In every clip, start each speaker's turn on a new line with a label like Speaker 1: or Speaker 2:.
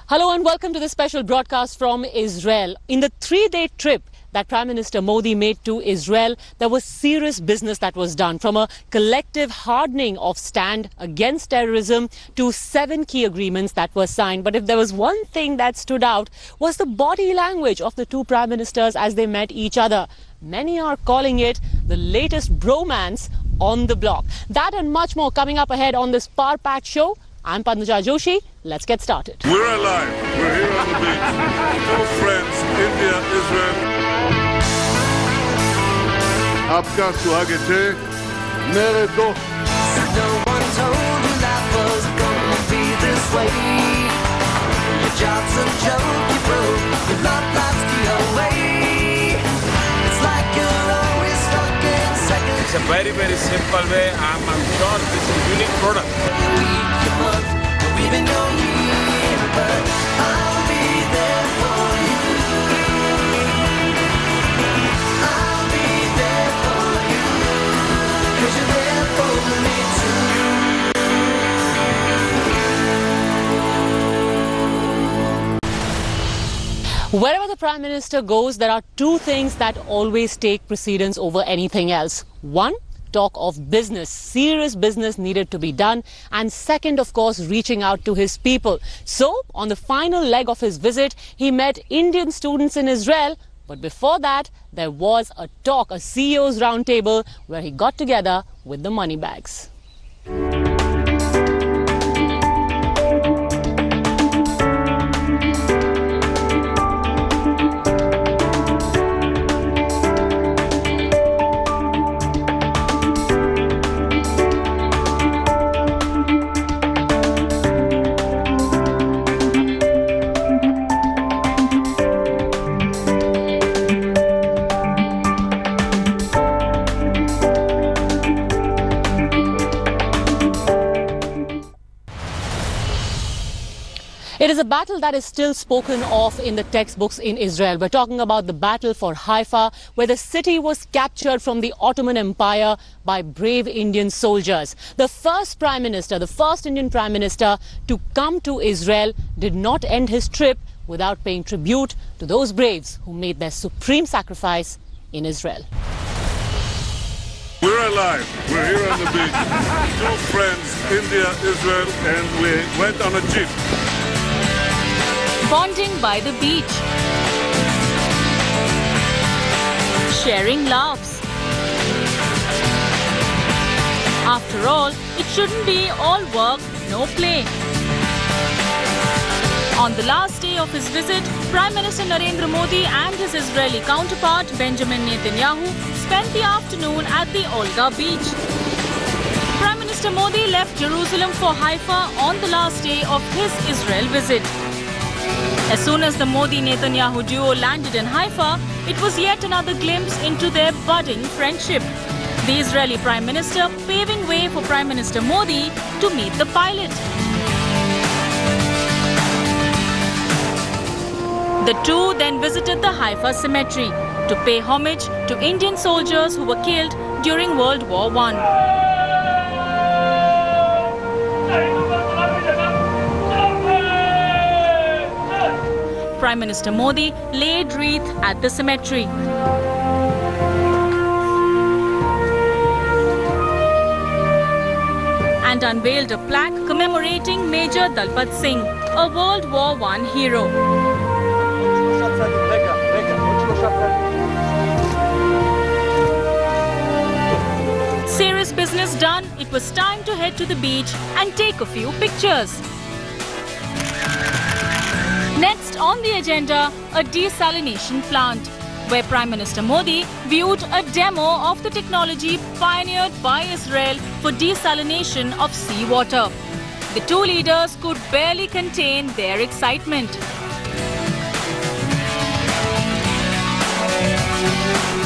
Speaker 1: Hello and welcome to this special broadcast from Israel. In the 3-day trip that Prime Minister Modi made to Israel, there was serious business that was done, from a collective hardening of stand against terrorism to 7 key agreements that were signed. But if there was one thing that stood out, was the body language of the two prime ministers as they met each other. Many are calling it the latest bromance on the block. That and much more coming up ahead on this power-packed show. I'm Padmaja Joshi. Let's get started.
Speaker 2: We're alive. We're here on the beach. Two friends, India, Israel. आपका स्वागत है मेरे दोस्त.
Speaker 3: No one told you life was gonna be this way. Your job's a joke, you broke. Your love life's the away. It's like you're always stuck in seconds.
Speaker 4: It's a very, very simple way. I'm sure this is a unique product.
Speaker 3: Even your year, but I'll be there for you. I'll be there for you, 'cause you're there for me
Speaker 1: too. Wherever the Prime Minister goes, there are two things that always take precedence over anything else. One, talk of business. Serious business needed to be done. And second, of course, reaching out to his people. So, on the final leg of his visit, he met Indian students in Israel. But before that, there was a talk, a CEO's roundtable, where he got together with the money bags. It is a battle that is still spoken of in the textbooks in Israel. We're talking about the Battle for Haifa, where the city was captured from the Ottoman Empire by brave Indian soldiers. The first Prime Minister, the first Indian Prime Minister to come to Israel, did not end his trip without paying tribute to those braves who made their supreme sacrifice in Israel.
Speaker 2: We're alive. We're here on the beach. Two friends, India, Israel, and we went on a jeep.
Speaker 5: Bonding by the beach, sharing laughs. After all, it shouldn't be all work, no play. On the last day of his visit, Prime Minister Narendra Modi and his Israeli counterpart Benjamin Netanyahu spent the afternoon at the Olga beach. Prime Minister Modi left Jerusalem for Haifa on the last day of his Israel visit. As soon as the Modi-Netanyahu duo landed in Haifa, it was yet another glimpse into their budding friendship. The Israeli Prime Minister paving way for Prime Minister Modi to meet the pilot. The two then visited the Haifa cemetery to pay homage to Indian soldiers who were killed during World War I. Prime Minister Modi laid wreath at the cemetery. And unveiled a plaque commemorating Major Dalpat Singh, a World War I hero. Serious business done, it was time to head to the beach and take a few pictures. Next on the agenda, a desalination plant, where Prime Minister Modi viewed a demo of the technology pioneered by Israel for desalination of seawater. The two leaders could barely contain their excitement.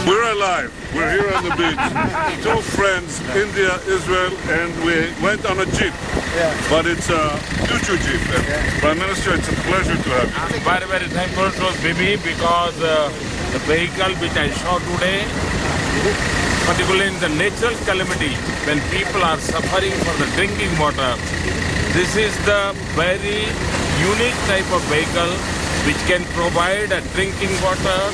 Speaker 2: We're alive. We're here on the beach. Two friends, India, Israel, and we went on a jeep. But it's a choo-choo jeep. Prime Minister, it's a pleasure to have you.
Speaker 4: I'm very, very thankful to Bibi because the vehicle which I saw today, particularly in the natural calamity, when people are suffering for the drinking water, this is the very unique type of vehicle which can provide a drinking water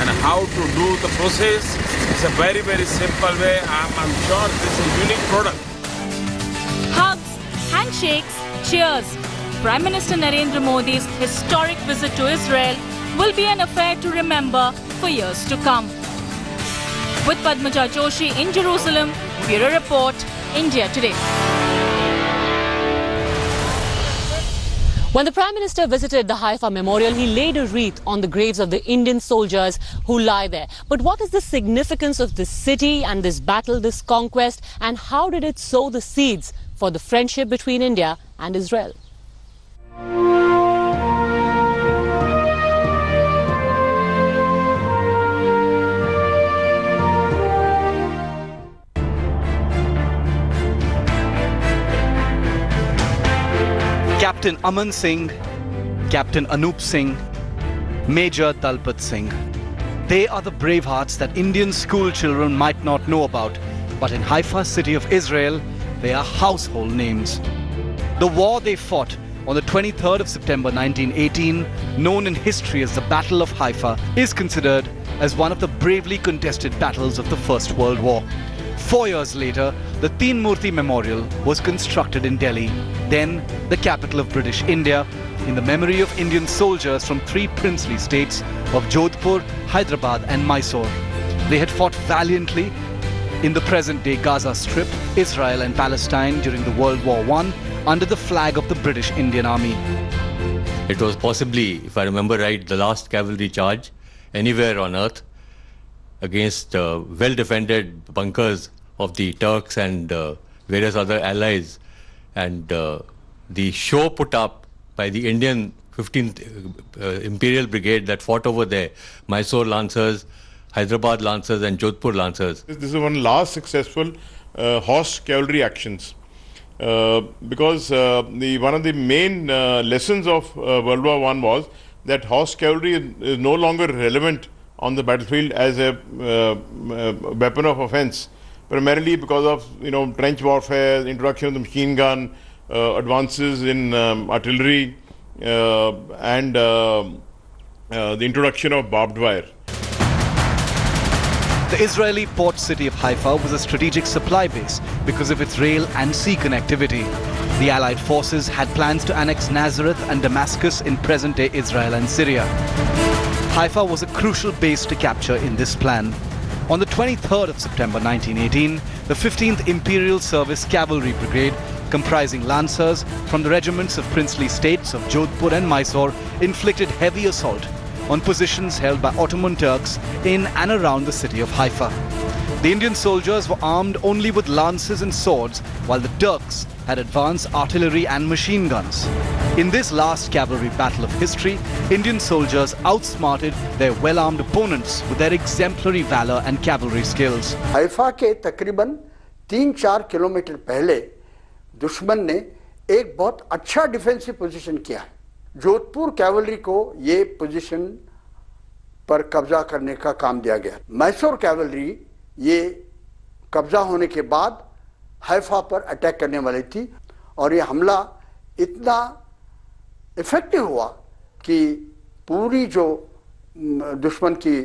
Speaker 4: and how to do the process. It's a very, very simple way. I'm sure this is a unique product.
Speaker 5: Hugs, handshakes, cheers. Prime Minister Narendra Modi's historic visit to Israel will be an affair to remember for years to come. With Padmaja Joshi in Jerusalem, Bureau Report, India Today.
Speaker 1: When the Prime Minister visited the Haifa Memorial, he laid a wreath on the graves of the Indian soldiers who lie there. But what is the significance of this city and this battle, this conquest, and how did it sow the seeds for the friendship between India and Israel?
Speaker 6: Captain Aman Singh, Captain Anup Singh, Major Dalpat Singh. They are the brave hearts that Indian school children might not know about, but in Haifa, city of Israel, they are household names. The war they fought on the 23rd of September 1918, known in history as the Battle of Haifa, is considered as one of the bravely contested battles of the First World War. 4 years later, the Teen Murti Memorial was constructed in Delhi, then the capital of British India, in the memory of Indian soldiers from 3 princely states of Jodhpur, Hyderabad and Mysore. They had fought valiantly in the present-day Gaza Strip, Israel and Palestine during the World War I under the flag of the British Indian Army.
Speaker 7: It was possibly, if I remember right, the last cavalry charge anywhere on earth against well-defended bunkers of the Turks and various other allies, and the show put up by the Indian 15th Imperial Brigade that fought over there, Mysore Lancers, Hyderabad Lancers and Jodhpur Lancers.
Speaker 8: This is one last successful horse cavalry actions because one of the main lessons of World War I was that horse cavalry is no longer relevant on the battlefield as a weapon of offense, primarily because of trench warfare, introduction of the machine gun, advances in artillery, and the introduction of barbed wire.
Speaker 6: The Israeli port city of Haifa was a strategic supply base because of its rail and sea connectivity. The Allied forces had plans to annex Nazareth and Damascus in present-day Israel and Syria. Haifa was a crucial base to capture in this plan. On the 23rd of September 1918, the 15th Imperial Service Cavalry Brigade, comprising Lancers from the regiments of princely states of Jodhpur and Mysore, inflicted heavy assault on positions held by Ottoman Turks in and around the city of Haifa. The Indian soldiers were armed only with lances and swords, while the Turks had advanced artillery and machine guns. In this last cavalry battle of history, Indian soldiers outsmarted their well-armed opponents with their exemplary valor and cavalry skills.
Speaker 9: Haifa के तकरीबन 3-4 kilometre पहले दुश्मन ने एक बहुत अच्छा defensive position किया है। जोधपुर कैवलरी को ये पोजीशन पर कब्जा करने का काम दिया गया। मैसूर कैवलरी ये कब्जा होने के बाद हाइफा पर अटैक करने वाली थी और ये हमला इतना इफेक्टिव हुआ कि पूरी जो दुश्मन की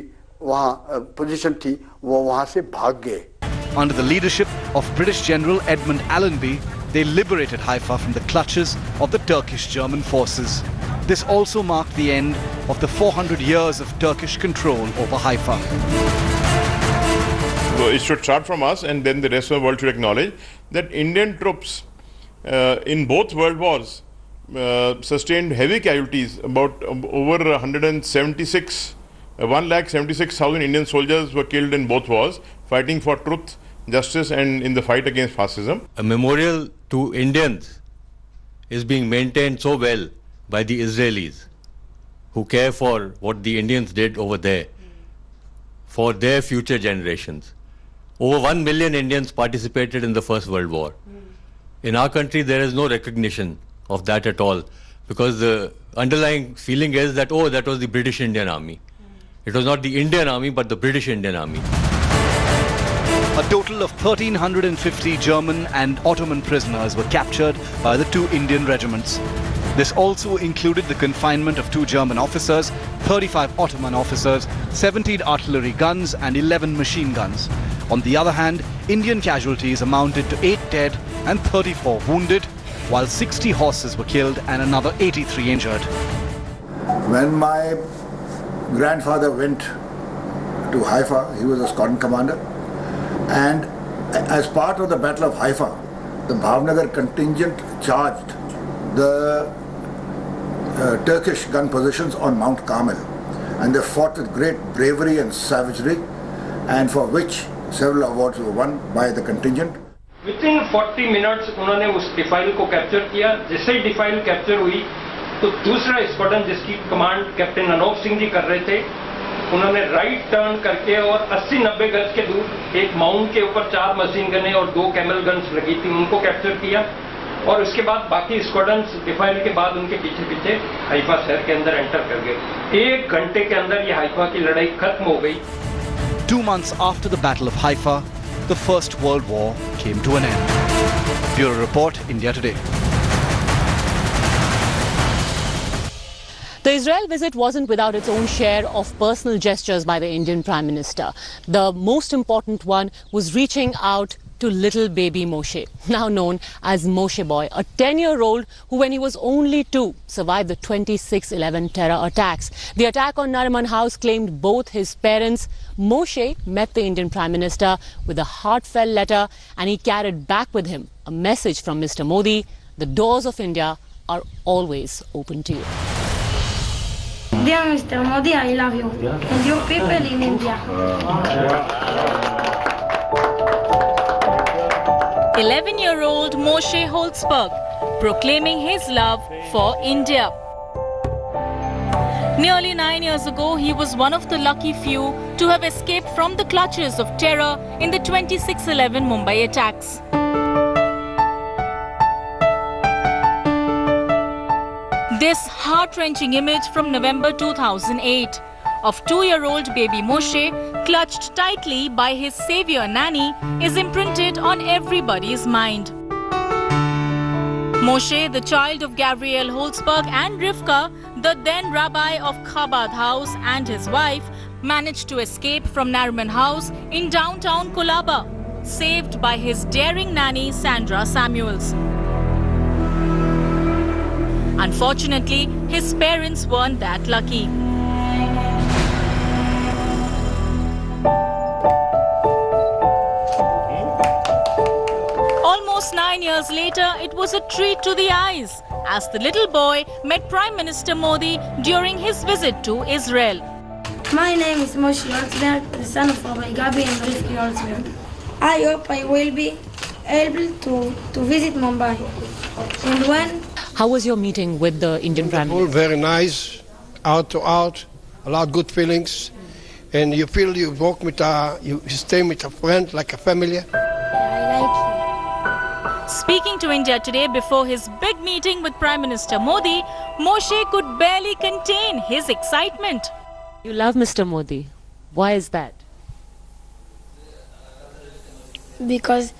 Speaker 9: वहां पोजीशन थी वो वहां से भाग गए।
Speaker 6: Under the leadership of British General Edmund Allenby, they liberated Haifa from the clutches of the Turkish-German forces. This also marked the end of the 400 years of Turkish control over Haifa.
Speaker 8: So it should start from us, and then the rest of the world should acknowledge that Indian troops in both world wars sustained heavy casualties. About over 176,000 Indian soldiers were killed in both wars, fighting for truth, justice, and in the fight against fascism.
Speaker 7: A memorial to Indians is being maintained so well by the Israelis, who care for what the Indians did over there for their future generations. Over 1 million Indians participated in the First World War. In our country, there is no recognition of that at all, because the underlying feeling is that, oh, that was the British Indian Army. It was not the Indian Army, but the British Indian Army.
Speaker 6: A total of 1,350 German and Ottoman prisoners were captured by the two Indian regiments. This also included the confinement of 2 German officers, 35 Ottoman officers, 17 artillery guns and 11 machine guns. On the other hand, Indian casualties amounted to 8 dead and 34 wounded, while 60 horses were killed and another 83 injured.
Speaker 10: When my grandfather went to Haifa, he was a squadron commander, and as part of the Battle of Haifa, the Bhavnagar contingent charged the Turkish gun positions on Mount Carmel, and they fought with great bravery and savagery, and for which several awards were won by the contingent.
Speaker 11: Within 40 minutes उन्होंने उस defile को capture किया. जैसे ही defile capture हुई तो दूसरा squadron जिसकी command captain Anoop Singh ji कर रहे थे, उन्होंने राइट टर्न करके और 80-90 गज के दूर एक माउंट के ऊपर 4 मशीन गनें और 2 कैमल गन्स लगी थी, उनको कैप्चर किया. और उसके बाद बाकी स्क्वाड्रन्स डिफाइल के बाद उनके पीछे पीछे हाइफा शहर के अंदर एंटर कर गए. 1 घंटे के अंदर ये हाइफा की लड़ाई खत्म हो गई.
Speaker 6: 2 months after the Battle of Haifa, the First World War came to an end. Bureau Report, India Today.
Speaker 1: The Israel visit wasn't without its own share of personal gestures by the Indian Prime Minister. The most important one was reaching out to little baby Moshe, now known as Moshe Boy, a 10-year-old who, when he was only 2, survived the 26/11 terror attacks. The attack on Nariman House claimed both his parents. Moshe met the Indian Prime Minister with a heartfelt letter, and he carried back with him a message from Mr. Modi: the doors of India are always open to you.
Speaker 12: Dear Mr. Modi, I love you and your people in India.
Speaker 5: 11-year-old Moshe Holzberg proclaiming his love for India. Nearly 9 years ago, he was one of the lucky few to have escaped from the clutches of terror in the 26/11 Mumbai attacks. This heart-wrenching image from November 2008 of 2-year-old baby Moshe clutched tightly by his savior nanny is imprinted on everybody's mind. Moshe, the child of Gabriel Holzberg and Rivka, the then rabbi of Chabad House, and his wife, managed to escape from Nariman House in downtown Kolaba, saved by his daring nanny Sandra Samuels. Unfortunately, his parents weren't that lucky. Almost 9 years later, it was a treat to the eyes as the little boy met Prime Minister Modi during his visit to Israel.
Speaker 12: My name is Moshe Holzberg, the son of Rabbi Gabi and Rivki Holzberg. I hope I will be able to visit Mumbai. And when?
Speaker 1: How was your meeting with the Indian Prime Minister?
Speaker 13: All very nice, out to out, a lot of good feelings, and you feel you walk with you stay with a friend like a family.
Speaker 12: I like you.
Speaker 5: Speaking to India Today before his big meeting with Prime Minister Modi, Moshe could barely contain his excitement.
Speaker 1: You love Mr. Modi. Why is that?
Speaker 12: Because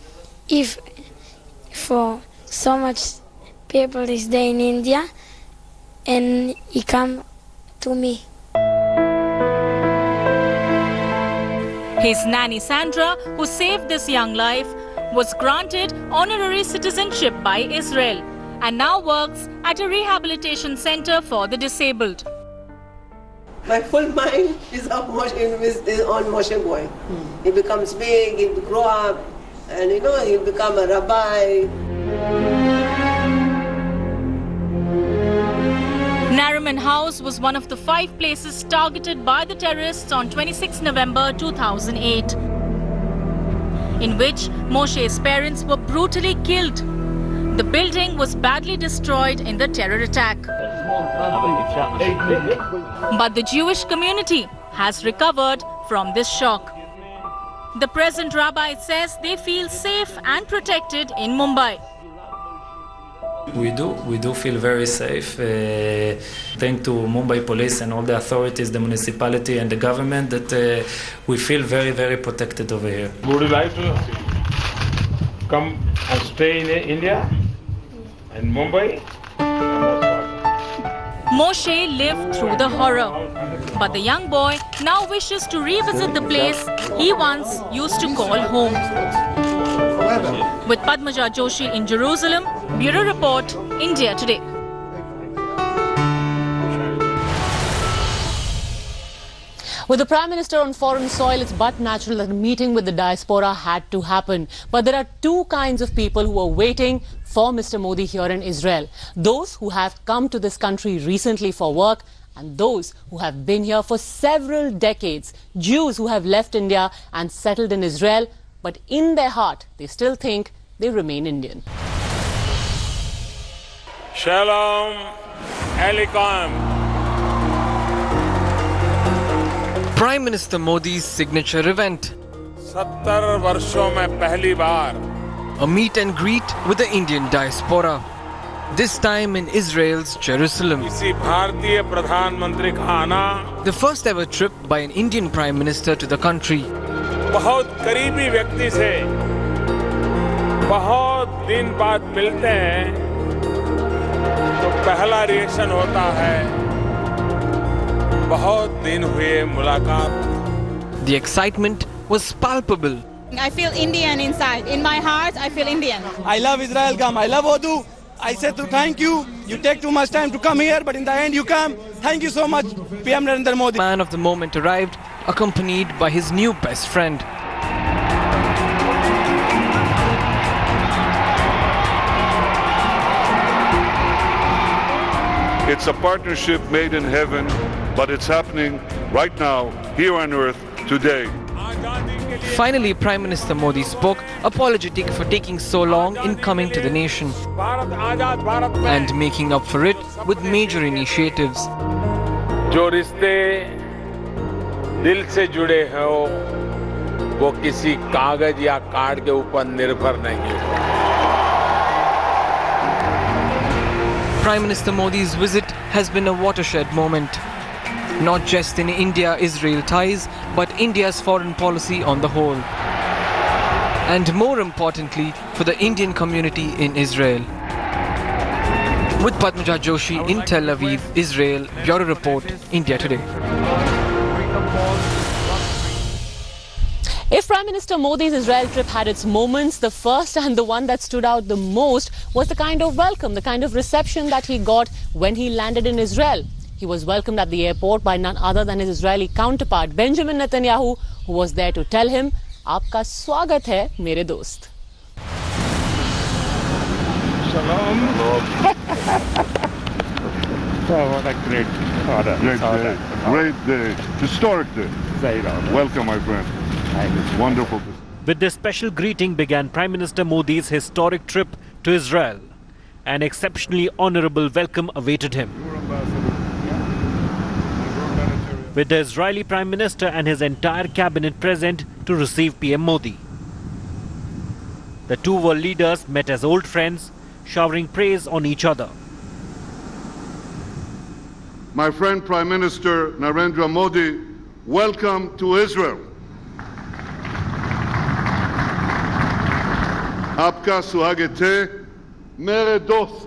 Speaker 12: if for so much people is there in India and he come to me.
Speaker 5: His nanny Sandra, who saved this young life, was granted honorary citizenship by Israel and now works at a rehabilitation center for the disabled.
Speaker 14: My full mind is on Moshe Boy. He becomes big, he'll grow up, and he'll become a rabbi.
Speaker 5: Nariman House was one of the 5 places targeted by the terrorists on 26 November 2008, in which Moshe's parents were brutally killed. The building was badly destroyed in the terror attack. But the Jewish community has recovered from this shock. The present rabbi says they feel safe and protected in Mumbai.
Speaker 15: We do feel very safe. Thanks to Mumbai police and all the authorities, the municipality and the government, that we feel very, very protected over here.
Speaker 4: Would you like to come and stay in India and Mumbai?
Speaker 5: Moshe lived through the horror. But the young boy now wishes to revisit the place he once used to call home. With Padmaja Joshi in Jerusalem, Bureau Report, India Today.
Speaker 1: With the Prime Minister on foreign soil, it's but natural that a meeting with the diaspora had to happen. But there are two kinds of people who are waiting for Mr. Modi here in Israel. Those who have come to this country recently for work and those who have been here for several decades. Jews who have left India and settled in Israel, but in their heart, they still think they remain Indian.
Speaker 4: Shalom Alaikum.
Speaker 16: Prime Minister Modi's signature event.
Speaker 4: 70 वर्षों में पहली बार.
Speaker 16: A meet and greet with the Indian diaspora. This time in Israel's Jerusalem.
Speaker 4: किसी भारतीय प्रधानमंत्री का आना.
Speaker 16: The first ever trip by an Indian Prime Minister to the country.
Speaker 4: बहुत करीबी व्यक्ति से बहुत दिन बाद मिलते हैं तो पहला रिएक्शन होता है बहुत दिन हुए मुलाकात.
Speaker 16: The excitement was palpable.
Speaker 17: I feel Indian inside. In my heart, I feel Indian.
Speaker 18: I love Israel. Come. I love Urdu. I said to thank you. You take too much time to come here, but in the end you come. Thank you so much, PM Narendra Modi.
Speaker 16: Man of the moment arrived, accompanied by his new best friend.
Speaker 2: It's a partnership made in heaven, but it's happening right now, here on earth, today.
Speaker 16: Finally, Prime Minister Modi spoke, apologetic for taking so long in coming to the nation and making up for it with major initiatives.
Speaker 4: जो रिश्ते दिल से जुड़े हो वो किसी कागज या कार्ड के ऊपर निर्भर नहीं हो.
Speaker 16: Prime Minister Modi's visit has been a watershed moment, not just in India-Israel ties, but India's foreign policy on the whole. And more importantly, for the Indian community in Israel. With Padmaja Joshi in Tel Aviv, Israel, Bureau Report, India Today.
Speaker 1: If Prime Minister Modi's Israel trip had its moments, the first and the one that stood out the most was the kind of welcome, the kind of reception that he got when he landed in Israel. He was welcomed at the airport by none other than his Israeli counterpart, Benjamin Netanyahu, who was there to tell him, "Aapka swagat hai, mere dost."
Speaker 2: Shalom.
Speaker 19: Oh, what a great honor.
Speaker 2: Great day. Historic day. Welcome, my friend. It's wonderful.
Speaker 20: With this special greeting began Prime Minister Modi's historic trip to Israel. An exceptionally honorable welcome awaited him. With the Israeli Prime Minister and his entire cabinet present to receive PM Modi. The two world leaders met as old friends, showering praise on each other.
Speaker 2: My friend Prime Minister Narendra Modi, welcome to Israel. Aapka swagat hai, mere dost.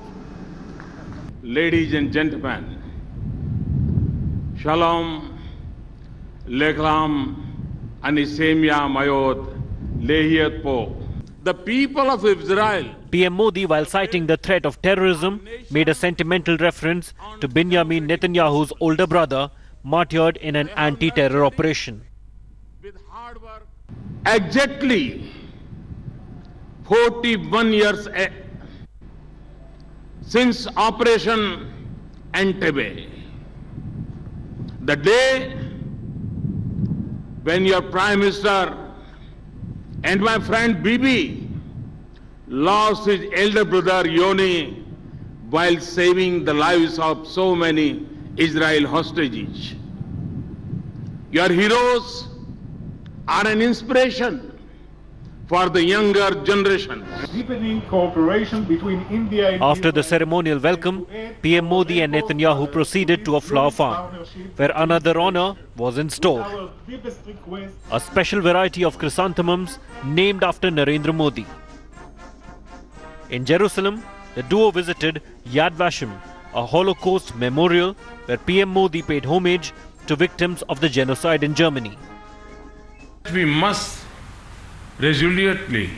Speaker 4: Ladies and gentlemen, Shalom, Leklam, Anisemia Mayot, Lehiyat Po. The people of Israel.
Speaker 20: PM Modi, while citing the threat of terrorism, made a sentimental reference to Benjamin Netanyahu's older brother, martyred in an anti-terror operation.
Speaker 4: Exactly 41 years since Operation Entebbe, the day when your Prime Minister and my friend Bibi lost his elder brother Yoni while saving the lives of so many Israel hostages. Your heroes are an inspiration for the younger generation.
Speaker 19: Deepening cooperation between India and
Speaker 20: After the ceremonial welcome, PM Modi and Netanyahu proceeded to a flower farm, where another honor was in store. A special variety of chrysanthemums named after Narendra Modi. In Jerusalem, the duo visited Yad Vashem, a Holocaust memorial where PM Modi paid homage to victims of the genocide in Germany.
Speaker 4: We must resolutely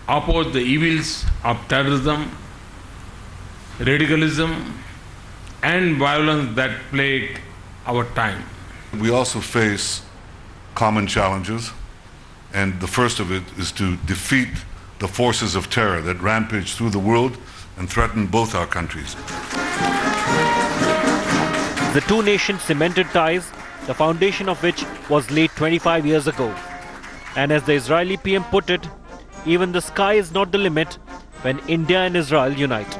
Speaker 4: oppose the evils of terrorism, radicalism, and violence that plague our time.
Speaker 2: We also face common challenges, and the first of it is to defeat the forces of terror that rampage through the world and threaten both our countries.
Speaker 20: The two nations cemented ties, the foundation of which was laid 25 years ago. And as the Israeli PM put it, even the sky is not the limit when India and Israel unite.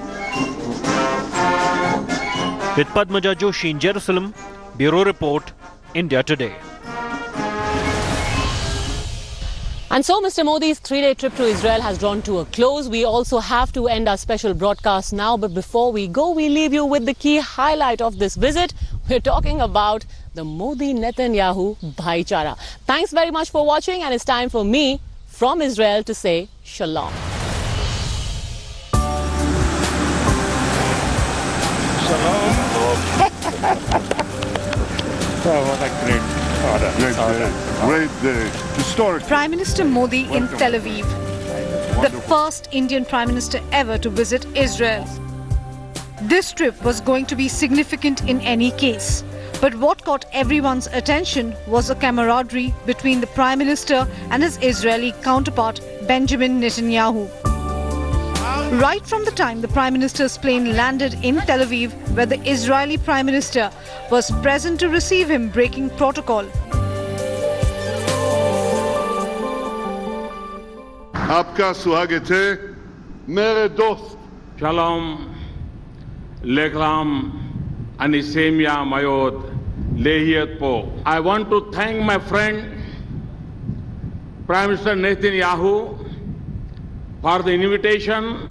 Speaker 20: With Padmaja Joshi in Jerusalem, Bureau Report, India Today.
Speaker 1: And so Mr. Modi's three-day trip to Israel has drawn to a close. We also have to end our special broadcast now. But before we go, we leave you with the key highlight of this visit. We're talking about the Modi-Netanyahu Bhaichara. Thanks very much for watching, and it's time for me from Israel to say Shalom.
Speaker 19: Oh, what a great order.
Speaker 2: Great day. Historic.
Speaker 21: Prime Minister Modi in Tel Aviv, the first Indian Prime Minister ever to visit Israel. This trip was going to be significant in any case. But what caught everyone's attention was a camaraderie between the Prime Minister and his Israeli counterpart, Benjamin Netanyahu. Right from the time the Prime Minister's plane landed in Tel Aviv, where the Israeli Prime Minister was present to receive him, breaking protocol.
Speaker 2: आपका स्वागत है मेरे दोस्त.
Speaker 4: Shalom, Leklam, Anisemia Mayod, Lehiat Po. I want to thank my friend, Prime Minister Netanyahu, for the invitation.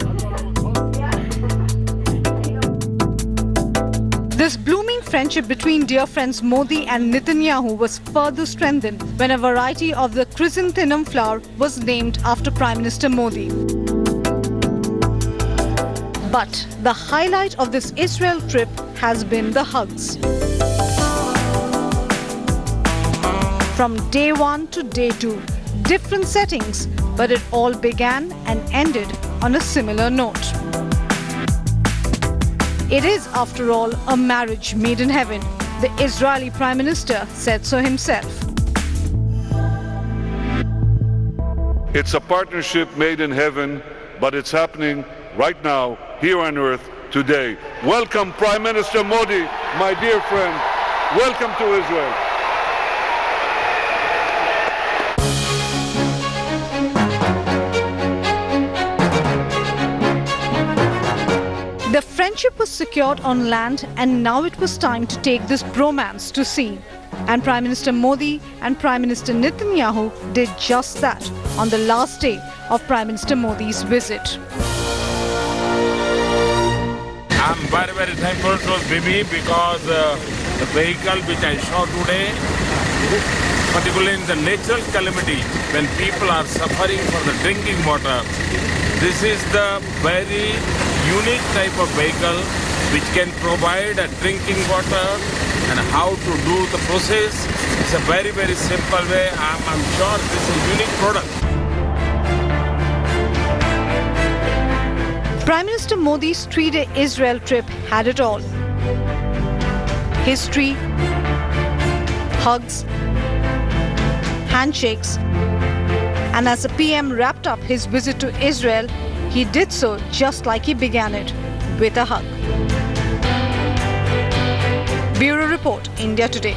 Speaker 21: This blooming friendship between dear friends Modi and Netanyahu was further strengthened when a variety of the chrysanthemum flower was named after Prime Minister Modi. But the highlight of this Israel trip has been the hugs. From day one to day two, different settings, but it all began and ended on a similar note. It is, after all, a marriage made in heaven. The Israeli Prime Minister said so himself.
Speaker 2: It's a partnership made in heaven, but it's happening right now, here on earth, today. Welcome, Prime Minister Modi, my dear friend. Welcome to Israel.
Speaker 21: The friendship was secured on land, and now it was time to take this bromance to sea. And Prime Minister Modi and Prime Minister Netanyahu did just that on the last day of Prime Minister Modi's visit.
Speaker 4: I'm very, very thankful to Bibi because the vehicle which I saw today, particularly in the natural calamity, when people are suffering for the drinking water, this is the very unique type of vehicle which can provide a drinking water and how to do the process. It's a very, very simple way. I'm sure this is a unique product.
Speaker 21: Prime Minister Modi's three-day Israel trip had it all. History, hugs, handshakes, and as the PM wrapped up his visit to Israel, he did so just like he began it, with a hug. Bureau Report, India Today.